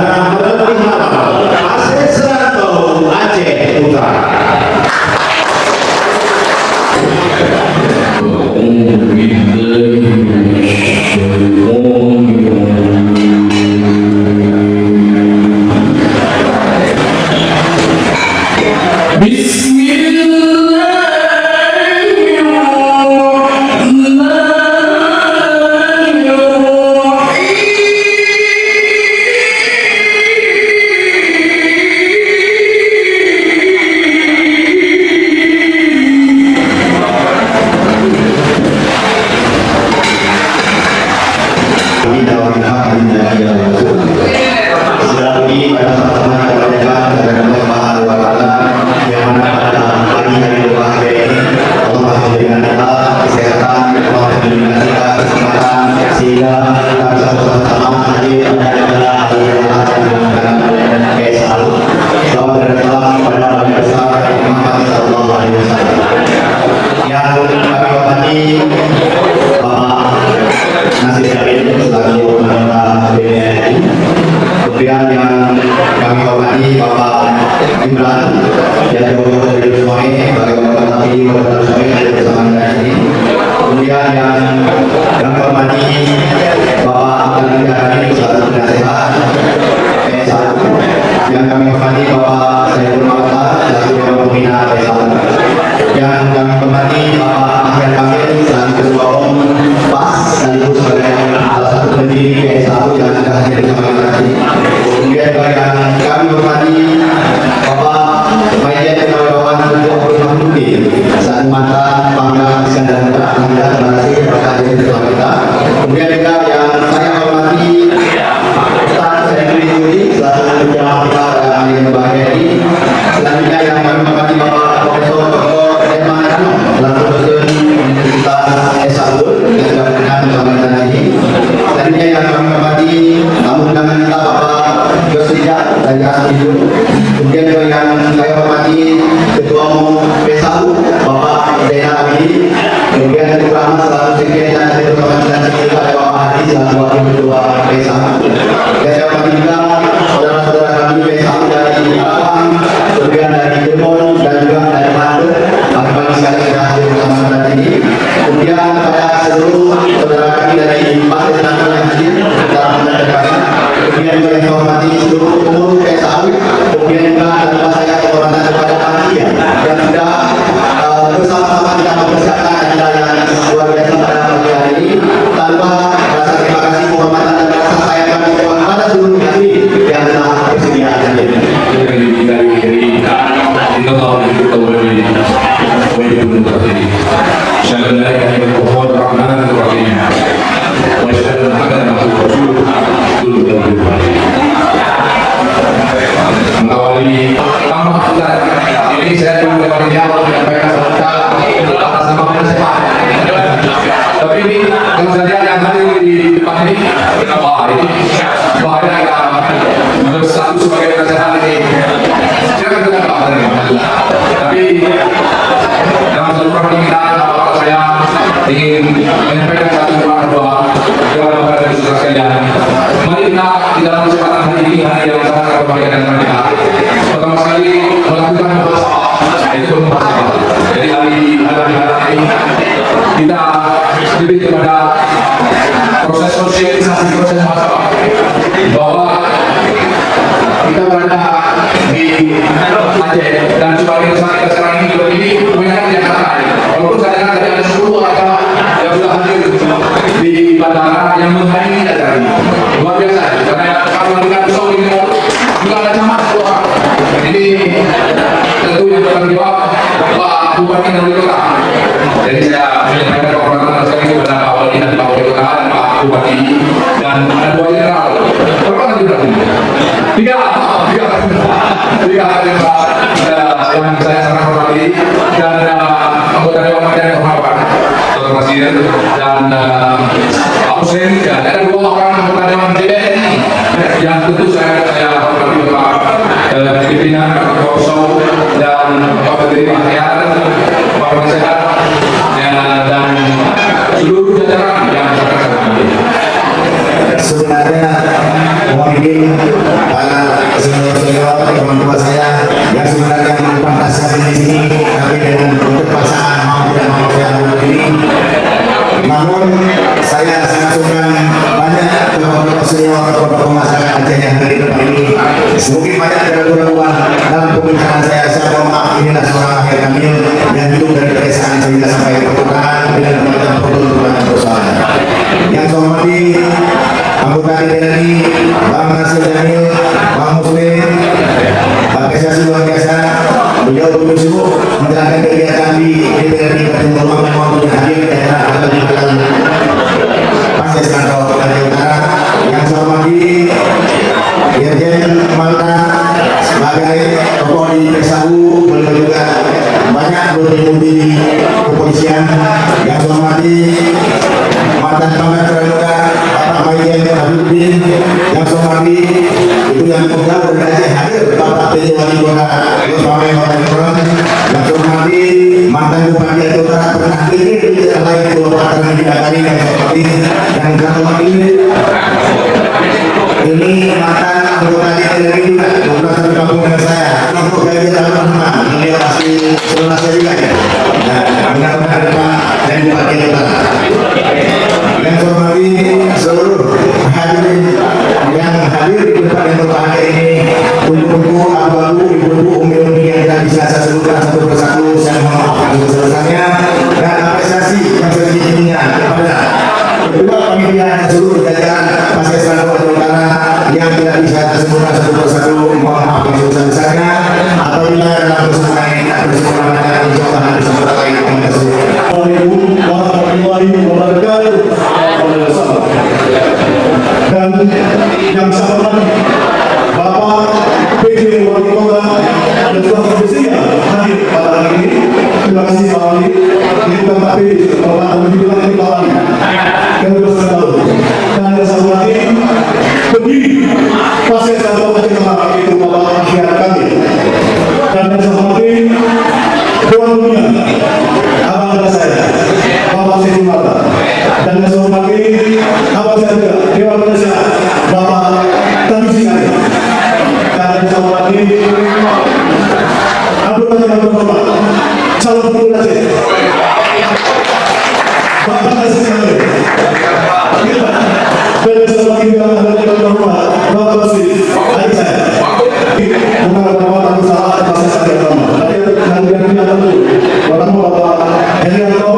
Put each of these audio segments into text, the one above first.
Dalam lebih hafal Aceh Selatan Aceh Utara. Kemudian yang kami hormati Bapak Imran, yang dari Suami, Bapak Tadi, Bapak Suami ada bersama kita ini. Kemudian yang kami hormati Bapak Tadi, satu penasehat PSA. Yang kami hormati Bapak Saiful Mata, satu Dewan Pembina PSA. Yang kami hormati Bapak Ahmad Kamil, selaku Ketua Umum PAS, sekaligus sebagai salah satu pendiri PSA yang sudah hadir bersama kita ini. Kemudian yang kami hormati Bapak Majen Kawan Abdul Mahmudi, saat mata Pangdam Iskandar Muda, terima kasih Bapak hadir bersama kita. Kemudian juga yang saya hormati Ustaz Saiful Yudi, selaku penjawab kita pada hari yang berbahagia ini. Selanjutnya yang kami hormati Bapak Profesor Dr. Edman Kano, selaku dosen Universitas Esaul yang sudah berkenan bersama kita ini. Selanjutnya yang kami hormati tamu undangan kita Bapak Yosrija dari Asmidu. Kemudian juga yang saya hormati Ketua Umum PSAU Bapak Zainal Abidin. Kemudian juga selaku sekjen dan dari bersama kita juga ada Bapak Hadi selaku Wakil Ketua PSAU. Dan saya hormati juga saudara-saudara kami PSAU dari Jepang, kemudian dari Jepang dan juga dari Banten. Pagi-pagi sekali kita hadir bersama kita ini. Kemudian kepada seluruh saudara kami dari Partai Nasional yang hadir dalam acara kami. Kemudian juga yang hormati seluruh pengurus PSAU, kemudian juga tanpa saya kehormatan kepada panitia yang sudah bersama-sama kita mempersiapkan acara yang luar biasa pada pagi hari ini. Tanpa rasa terima kasih, penghormatan dan rasa sayang kami kepada seluruh kami yang telah bersedia hadir. Mengawali ini saya tunggu dari awal menyampaikan atas nama penasehat. Tapi ini yang saja yang hadir di depan ini bahaya yang bersatu sebagai penasehat ini. Jangan dengar dari Allah. Tapi dalam satu permintaan apakah saya ingin menyampaikan satu doa kepada saudara sekalian. Mari kita di dalam kesempatan hari ini, hari yang sangat berbahagia dan kita pertama sekali melakukan muhasabah, itu muhasabah. Jadi hari ini kita lebih kepada proses sosialisasi, proses muhasabah, bahwa kita berada di Aceh dan sebagai saat kita sekarang ini kebanyakan di Jakarta. Walaupun saya dengar tadi ada 10 agama yang sudah hadir di bandara yang menghadiri acara ini. Luar biasa, karena kalau dengan pisau ini juga ada camat keluar. Ini tentu yang bertanggung jawab Pak Bupati dan Wali Kota. Jadi saya menyampaikan kehormatan sekali kepada Pak Wali dan Pak Wali Kota, Pak Bupati, dan ada 2 jenderal. Berapa nanti berarti? 3 yang saya sangat hormati, dan anggota Dewan Pembina yang hormat Dr. Presiden dan Pak Hussein, dan ada 2 orang anggota Dewan DPR yang tentu saya hormati Bapak pimpinan, Bapak Profesor, dan Bapak Menteri Pakaian, Bapak Penasehat, dan seluruh jajaran yang saya hormati. Sebenarnya pemimpin, para senior-senior, teman tua saya yang sebenarnya mempantaskan di sini, tapi dengan keterpaksaan mau tidak mau saya buat ini. Namun saya sangat suka banyak tokoh-tokoh senior, tokoh-tokoh masyarakat Aceh yang hadir di tempat ini. Mungkin banyak keraguan dalam pembicaraan saya mohon maaf, inilah seorang akhir kami yang hidup dari pedesaan sehingga sampai pertukaran dengan berbagai pertuntukan dan perusahaan. Yang saya hormati anggota DPRI, Bang Nasir Jamil, Bang Muslim, apresiasi luar biasa. Beliau begitu sibuk menjalankan kegiatan di DPRI Kabupaten Lumajang waktu hadir di daerah atau di belakang Pasir Kantor Aceh Utara. Yang saya hormati Dirjen Malta sebagai tokoh di PSAU, beliau juga banyak bertemu di kepolisian. Yang saya hormati mantan Pangkat Pramuka Bapak Mayen Habibudin, yang saya hormati itu yang muda dari Aceh hadir Bapak PJ Wali Kota Goswami Hotel. Yang saya hormati mantan Bupati Aceh Utara pernah hadir di daerah lain Pulau Pataran di Bidakari. Yang saya hormati dan saya hormati ini mantan anggota DPRI juga, beberapa kampung dengan saya, untuk gaji dalam rumah, beliau masih seluruh saya juga ya. Nah, benar-benar Pak dan Bupati Utara. Yang saya hormati seluruh hadirin yang hadir di tempat yang berbahagia ini, ibu-ibu, abu-abu, ibu-ibu, umi-umi yang tidak bisa saya sebutkan satu persatu, saya mohon maaf atas sebesarnya dan apresiasi yang setinggi-tingginya kepada kedua panitia seluruh jajaran Pasir Kantor Aceh Utara yang tidak bisa tersebutkan satu persatu, mohon maaf yang sebesar-besarnya. Apabila dalam kesempatan ini ada kesempatan insyaallah ada kesempatan lain. Terima kasih. Assalamualaikum warahmatullahi wabarakatuh. Dan yang saya hormati Bapak PJ Wali Kota dan juga Komisinya hadir pada hari ini. Terima kasih Pak Wali. Ini bukan Pak PJ, Bapak lebih bilang ini Pak Wali. Yang bersama dan yang saya hormati pendiri Pasir Kantor Aceh Utara itu Bapak Akhir kami. Dan yang saya hormati Tuan Dunia abang dan saya Bapak Siti Mata. Dan yang saya hormati abang saya juga Dewan Penasehat Bapak Tanisi Kari. Dan yang saya hormati anggota yang terhormat calon gubernur Aceh Bapak Nasir Jamil. Dan yang saya hormati juga anggota yang terhormat Bapak Basri adik saya. Bukan Bapak usaha Pasir Agama. Tapi yang ini adalah Bapak Herianto,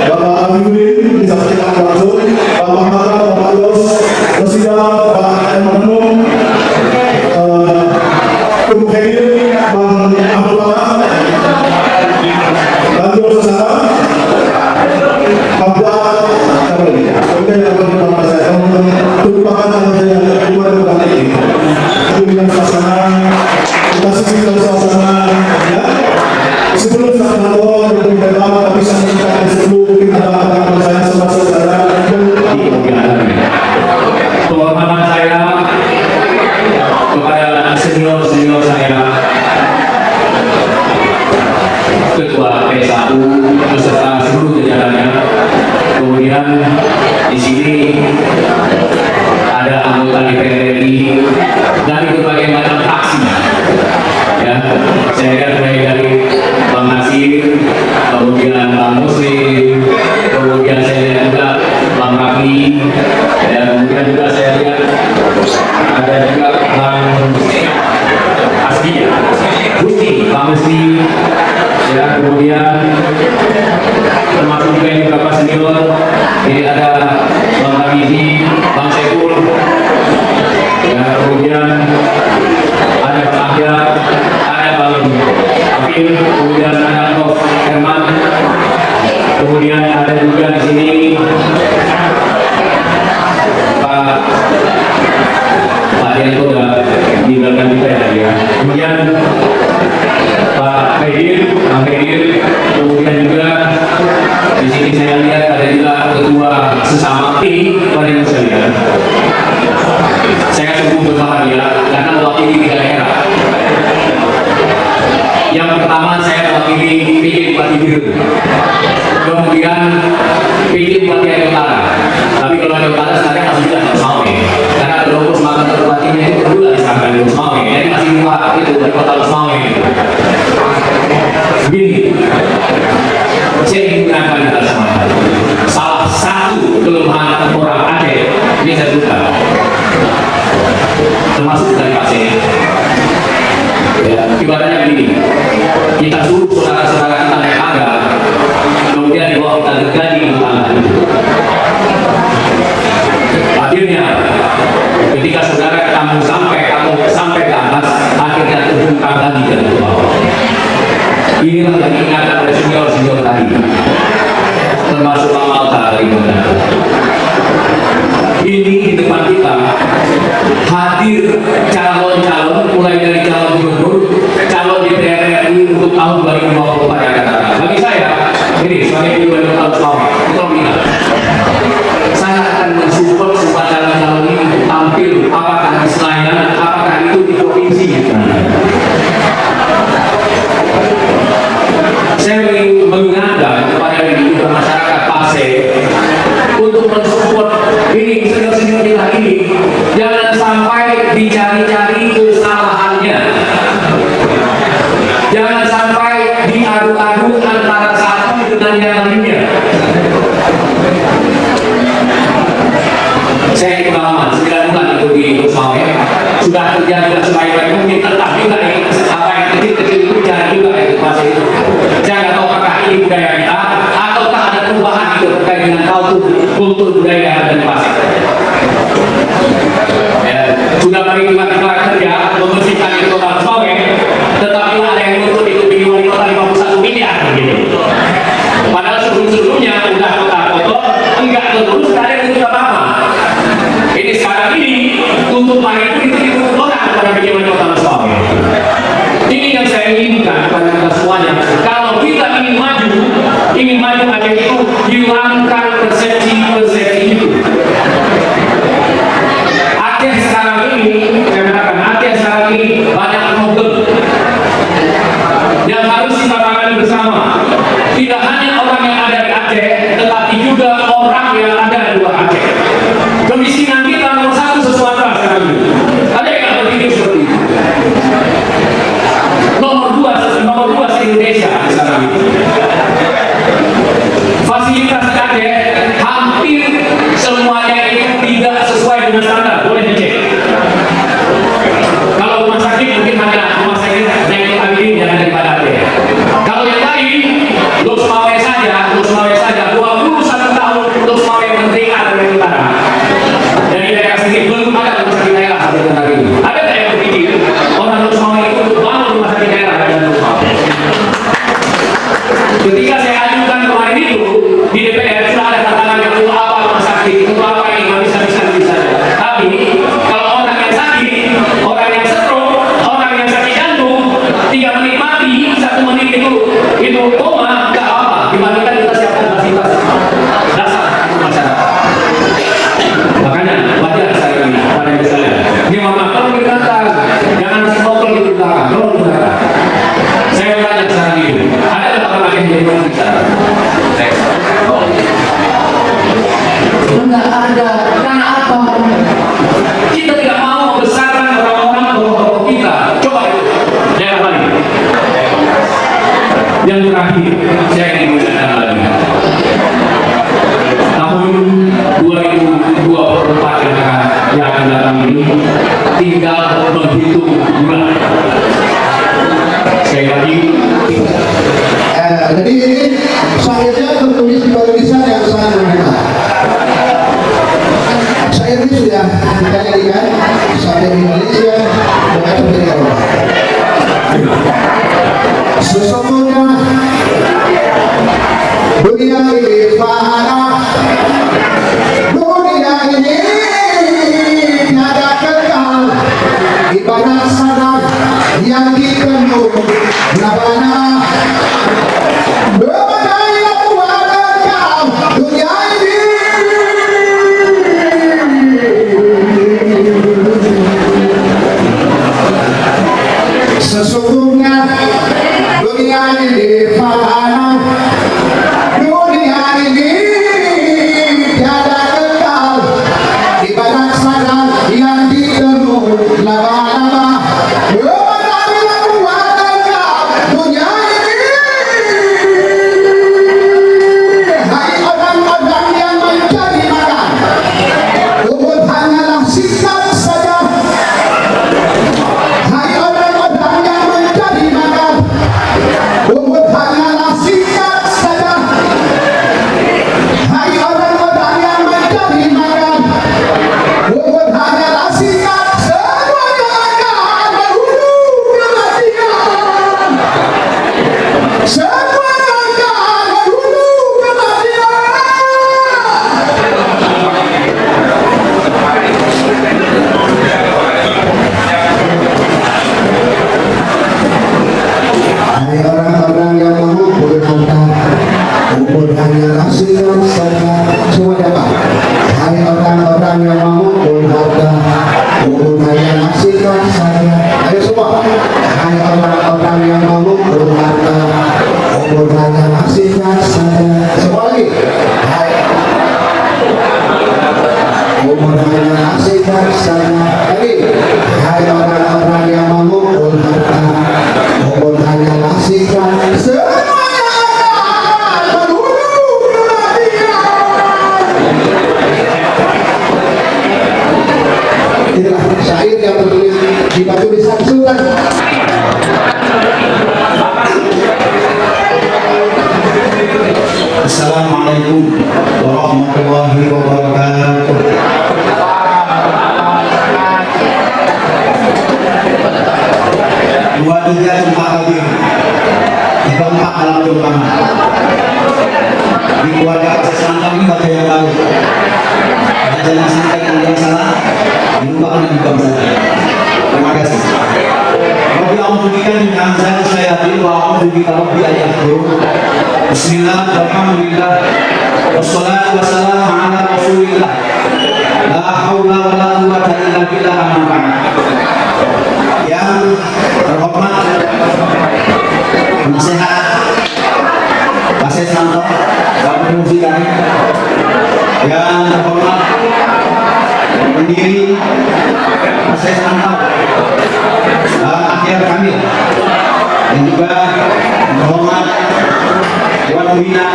Bapak Habibudin, bisa bercerita langsung, Bapak Mara, Bapak Yos, Rosida, Bapak Emanum, Ibu Heri, Bang Abdul Wala, Bang Yos Sara, Abdul kemudian yang pertama saya merupakan yang kedua bukan ini. Kemudian suasana, kita sebutkan suasana, ya. Sebelum saya menolak dan berdoa, tapi saya mengucapkan sebelum kita akan saya sama saudara dan penghormatan saya kepada senior-senior saya, Ketua PSAU beserta seluruh jajarannya. Kemudian di sini ada anggota DPR RI dari berbagai macam fraksi. Ya, saya lihat mulai dari Bang Nasir, kemudian Bang Muslim, kemudian saya lihat juga Bang Rafi, dan kemudian juga saya lihat ada juga Bang Asli, Gusti, Bang Gusti, ya, kemudian termasuk juga ini beberapa senior, ini ada Bang Habibi, Bang Saiful, ya, kemudian ada Bang Ahyar, ada Bang Afil, kemudian ada Prof. Herman, kemudian ada juga di sini Pak Dianto sudah meninggalkan kita ya. Kemudian Pak Fedir, kemudian juga di sini saya lihat ada juga ketua sesama tim pada yang saya lihat. Saya sungguh berbahagia karena termasuk dari pasien. Ya, ibaratnya begini, kita suruh saudara-saudara kita naik tangga, kemudian dibawa kita terjadi di tangga itu. Akhirnya, ketika saudara kamu sampai ke atas, akhirnya terbungkam lagi dari bawah. Inilah yang diingatkan oleh senior-senior tadi, termasuk Mama tadi. Ini di depan kita hadir calon-calon, mulai dari calon gubernur, calon DPR RI untuk tahun 2024 yang akan datang. Bagi saya, ini sebagai gubernur tahun selama, kita ingat, saya akan mensupport semua calon-calon ini untuk tampil, apakah di Senayan, apakah itu di provinsi. Saya ingin mengingatkan kepada individu masyarakat Pasir untuk mensupport ini senior-senior kita ini, jangan sampai dicari-cari kesalahannya, jangan sampai diadu-adu antara satu dengan yang lainnya. Saya di pengalaman 9 bulan itu di Rusmawe sudah terjadi sebaik-baik mungkin, tetap juga apa yang kecil-kecil itu jangan juga itu Pasir itu. Saya nggak tahu apakah ini budaya kita ataukah ada perubahan itu terkait dengan kultur budaya yang ada di Pasir. Ya, sudah bagi kita kerja membersihkan itu kota Rusmawe, tetapi ada yang nuntut itu bikin wali kota 51 miliar gitu. Padahal sebelum-sebelumnya udah kota kotor, enggak terus ada yang nuntut apa-apa. Ini sekarang ini tuntutan itu dituntut orang kepada bikin wali kota Rusmawe. Ini yang saya inginkan kepada kita semuanya. Kalau kita ingin maju aja itu hilangkan persepsi itu. Aceh sekarang ini, saya katakan Aceh sekarang ini banyak problem yang harus kita tangani bersama. Tidak hanya orang yang ada di Aceh, tetapi juga orang yang ada di luar Aceh. Kemiskinan kita nomor 1 se-Sumatera sekarang ini. Ada yang berpikir seperti itu? Nomor 2 se-Indonesia sekarang ini. Fasilitas di Aceh hampir semuanya itu tidak sesuai dengan standar, boleh dicek. Kalau rumah sakit mungkin hanya rumah sakit Zainul Abidin yang ada di Aceh. Kalau yang lain, Rusmawe saja 21 tahun Rusmawe Merdeka dari utara. Dari daerah sendiri belum ada rumah sakit daerah sampai hari ini. Ada tak yang berpikir orang Rusmawe itu untuk bangun rumah sakit daerah dan Rusmawe? Ketika saya ajukan kemarin itu di DPR sudah ada tantangan yang untuk apa rumah sakit, untuk apa ini nggak bisa. Tapi kalau orang yang sakit, orang yang stroke, orang yang sakit jantung, 3 menit mati, 1 menit itu koma, nggak apa-apa. Dibandingkan kita siapkan fasilitas dasar masyarakat. Makanya wajar saya ini, pada yang saya ini mama kalau berkata jangan semokol itu di belakang, kalau di belakang. Saya tanya sekarang ini, ada orang lagi yang jadi orang bicara? Enggak ada. Karena apa? Kita tidak mau membesarkan orang-orang tokoh kita. Coba jangan balik. Yang terakhir, saya ingin mengingatkan lagi. Tahun 2024 yang akan datang ini tinggal menghitung bulan. Sekali lagi. Jadi ini syairnya tertulis di tulisan yang sangat menarik. Syair ini sudah kita nyanyikan sampai di Malaysia dengan seperti Eropa. Sesungguhnya dunia ini fana, dunia ini tiada kekal, ibarat sadar yang dipenuh labana. Sesungguhnya dunia ini fana, dunia ini tiada kekal, ibarat sadar yang ditemuh laba-laba. Dunia ini, hai orang-orang yang mencari makan, umur hanyalah singkat saja. orang yang asingnya saya. Semua lagi. Hai. Orang yang asingnya saya. Lagi. Hai orang-orang yang mengumpul harta. Orang yang asingnya inilah syair yang tertulis di batu tulisan surat. Assalamualaikum warahmatullahi wabarakatuh. Dua tiga jumpa lagi. Tiga empat dalam jumpa. Di keluarga kesesalan kami bagi yang tahu. Ada yang sampai yang salah. Dilupakan dan dibuang saja. Terima kasih. Rabbi a'udzubika min hamzati syayatin wa a'udzubika rabbi an yahdurun. Bismillah, alhamdulillah. Wassalatu wassalamu ala Rasulillah. La haula wa la quwwata illa billah. Amma ba'd. Yang terhormat penasehat Pasien Santo Bapak Musi kami, yang terhormat pendiri Pasien Santo akhir kami, dan juga terhormat Dewan Pembina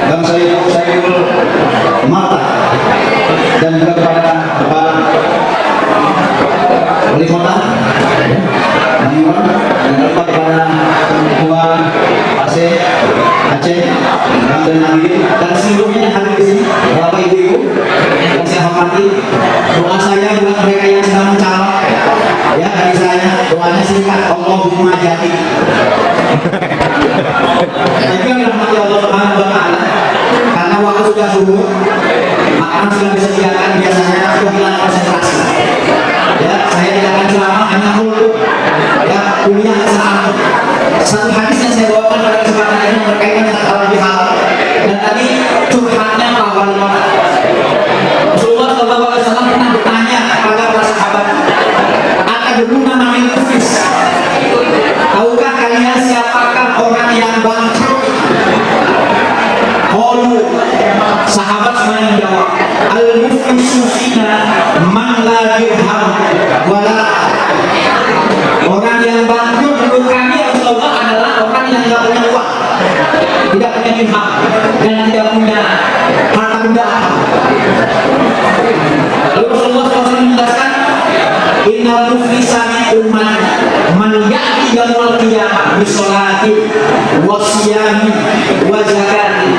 Bang Saiful Mata, dan juga kepada Bapak Wali Kota Madiun, dan juga kepada Ketua Aceh dan Nabi, dan seluruhnya yang hadir di sini, Bapak Ibu yang saya hormati. Doa saya buat mereka yang sedang mencalon, ya dari saya doanya singkat, Allahumma jati. Juga dirahmati Allah Subhanahu wa Ta'ala, karena waktu sudah subuh, makanan sudah disediakan, biasanya aku hilang konsentrasi. Ya, saya tidak akan ceramah, hanya untuk ya kuliah kesalahan. Satu hadis yang saya bawakan pada kesempatan ini berkaitan dengan halal bihalal, dan tadi curhatnya Pak Wali Kota. Rasulullah SAW pernah bertanya kepada para sahabat, "Atadruna man muflis?" Tahukah kalian siapakah orang yang bangkrut? Qalu, sahabat semuanya menjawab, "Al-muflisu fina man la dirham wala." Orang yang bangkrut menurut kami Rasulullah adalah orang yang tidak punya uang, tidak punya dirham, dan tidak punya harta benda. Lalu Rasulullah SAW menjelaskan, "Innal muflisa min ummati man ya'ti yaumul qiyamah bi sholati wa siyami wa zakati."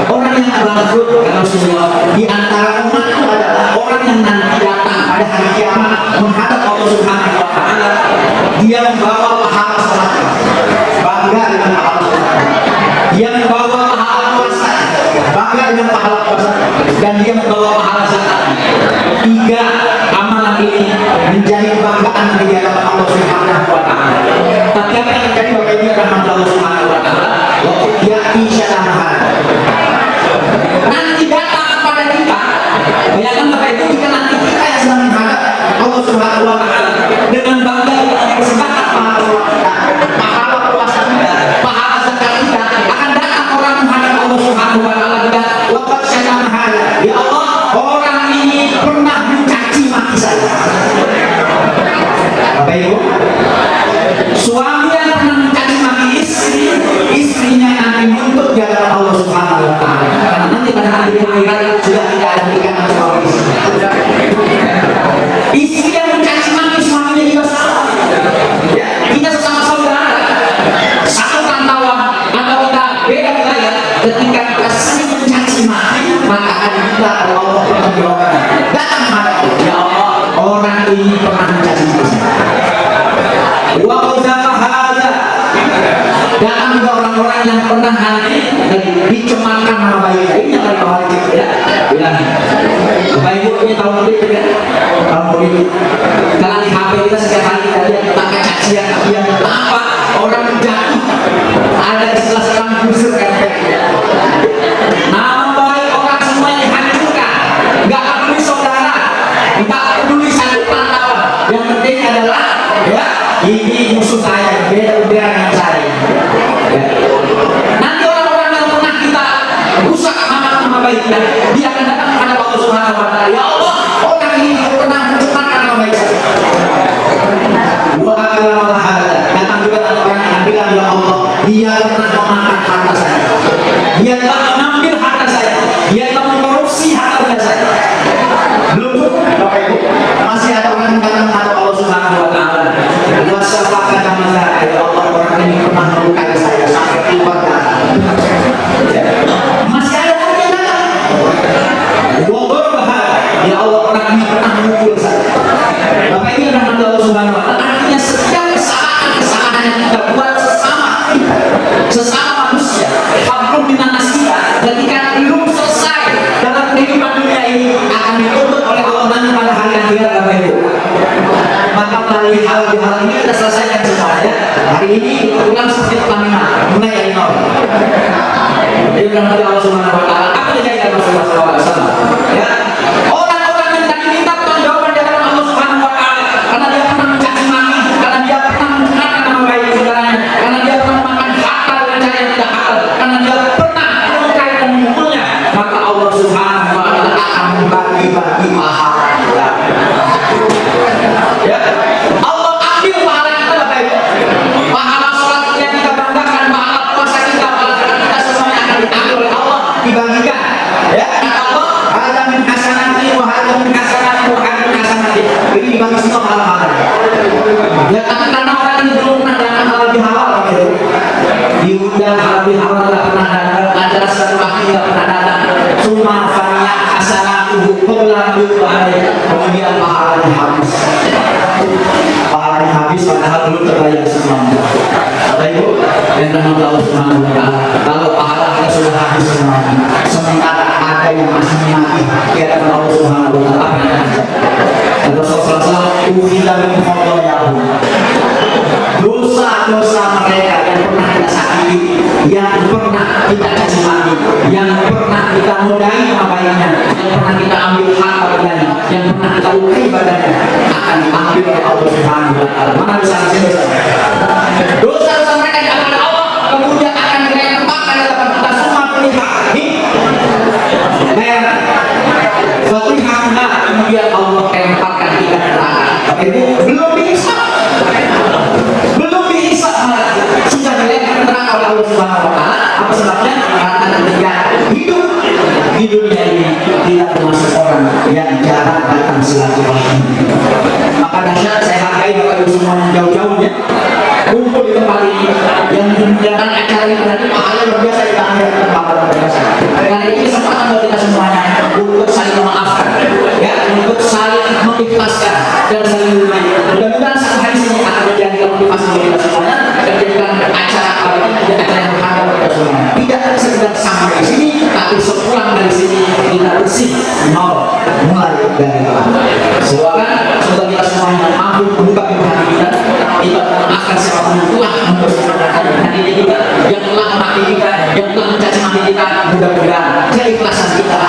Orang yang bangkrut kata Rasulullah di antara umat adalah orang yang nanti datang pada hari kiamat menghadap Allah Subhanahu wa Ta'ala. Dia membawa pahala salat, bangga dengan pahala salat. Dia membawa pahala puasa, bangga dengan pahala puasa, dan dia membawa pahala zakat. Tiga amalan ini menjadi kebanggaan di hadapan Allah Subhanahu wa Ta'ala. Tapi apa yang terjadi Bapak Ibu rahmat Allah Subhanahu wa Ta'ala? Waktu dia isyarahat nanti datang kepada kita. Bayangkan Bapak Ibu, jika nanti kita yang sedang menghadap Allah Subhanahu wa Ta'ala dengan bangga persembahkan pahala puasa kita, pahala zakat kita, akan datang orang menghadap Allah Subhanahu wa Ta'ala dan waqad syatamaha, ya Allah, orang ini pernah mencaci maki saya. Bapak Ibu, suami yang pernah mencaci maki istri, istrinya nanti menuntut di hadapan Allah Subhanahu wa Ta'ala. Karena nanti pada hari akhirat sudah tidak ada ikatan suami istri. Istri yang mencaci maki suaminya juga salah. Ya, kita sesama saudara, satu rantauan atau kita beda wilayah, ketika kita saling mencaci maki, maka hari kita Allah berdoa datang menghadap, ya Allah, orang ini pernah mencaci maki. Wa qazafa hadza, datang juga orang-orang yang pernah nanti dicemarkan nama baik. Ini yang paling bahaya ya. Bilang, Bapak Ibu ini tahun politik ya, tahun politik. Kalau di HP kita setiap hari kita lihat tentang kecacian, yang apa orang menjadi ada istilah sekarang busur efek. Nama baik orang semua yang dihancurkan, nggak peduli saudara, nggak peduli satu pantauan. Yang penting adalah ya ini musuh saya, beda dengan saya. Ya, dia, dia akan datang kepada Allah Subhanahu wa taala. Ya Allah, orang ini pernah mencemarkan nama baik saya. Wa akala hada. Datang juga orang yang bilang, ya Allah, dia pernah memakan harta saya. Dia telah mengambil harta saya. Dia telah mengkorupsi harta saya. Belum cukup, Bapak Ibu. Masih ada orang yang datang kepada Allah Subhanahu wa taala. Wasafaka kamila, ya Allah, orang ini pernah melukai saya sampai keluar darah. Masih ada orang yang datang. Wabur bahaya, ya Allah, orang ini pernah memukul saya. Bapak ini adalah Allah Subhanahu wa taala. Artinya setiap kesalahan yang kita buat sesama manusia, apapun binanas kita, ketika belum selesai dalam kehidupan dunia ini akan dituntut oleh Allah nanti pada hari akhirat, Bapak Ibu. Maka melalui hal ini kita selesaikan semuanya. Hari ini ulang seperti Pertamina, mulai dari nol. Jadi berarti Allah Subhanahu wa taala apa yang dijadikan Rasulullah SAW? Ya, orang-orang yang tadi minta pertanggungjawaban di hadapan Allah Subhanahu wa taala karena dia pernah mencaci maki, karena dia pernah mencemarkan nama baik saudaranya, karena dia pernah makan harta dengan cara yang tidak halal, karena dia pernah melukai dan memukulnya, maka Allah Subhanahu wa taala akan membagi-bagi pahala. Ya, Allah ambil pahala kita, Bapak Ibu. Pahala sholat yang kita banggakan, pahala puasa kita, pahala kita semuanya akan diambil oleh Allah, dibagikan. Ya, kata Allah, ada min hasanati wa ada min hasanati wa ada min hasanati. Ini dibagi semua pahala-pahala. Ya, tapi karena orang ini belum pernah dalam halal bihalal, Bapak Ibu. Diundang halal bihalal tidak pernah datang, acara silaturahmi tidak pernah datang. Cuma fanya hasanatuhu qabla kemudian pahalanya habis. Pahalanya habis padahal belum terbayar semuanya. Bapak Ibu, yang rahmat Allah Subhanahu wa taala, kalau pahala kita sudah habis semuanya, sementara ada yang masih menikmati kira Allah Subhanahu wa taala apa yang ada. Dan Rasulullah SAW ukhila min khatayahu. Dosa-dosa mereka yang pernah kita sakiti, yang pernah kita caci maki, yang pernah kita nodai badannya, yang pernah kita ambil harta badannya, yang pernah kita lukai badannya, akan diambil oleh Allah Subhanahu wa taala. Mana bisa dosa? Dosa-dosa mereka yang akan Allah kemudian akan ditempatkan dalam kita semua pilihan. Merah, fatihahna, kemudian Allah tempatkan kita ke neraka. Tapi belum bisa. Belum bisa sudah dilempar ke neraka oleh Allah Subhanahu wa taala. Apa sebabnya? Karena ketika hidup di dunia ini tidak termasuk orang yang jarang datang silaturahmi. Maka dahsyat saya hargai Bapak Ibu semua yang jauh-jauhnya kumpul di tempat ini yang menjalankan acara ini berarti pahala luar biasa di tangan dan pahala luar biasa. Karena ini kesempatan buat kita semuanya untuk saling memaafkan, ya, untuk saling mengikhlaskan dan saling menerima. Mudah-mudahan satu hari ini akan menjadi motivasi bagi kita semuanya dan menjadikan acara kali ini menjadi acara yang berharga bagi kita semuanya. Tidak sekedar sampai di sini, tapi sepulang dari sini kita bersih nol mulai dari bawah. Semoga kita semuanya mampu membuka pintu hati kita memaafkan siapapun yang telah mempersiapkan hati kita, yang telah memaki kita, yang telah mencaci maki kita. Mudah-mudahan keikhlasan kita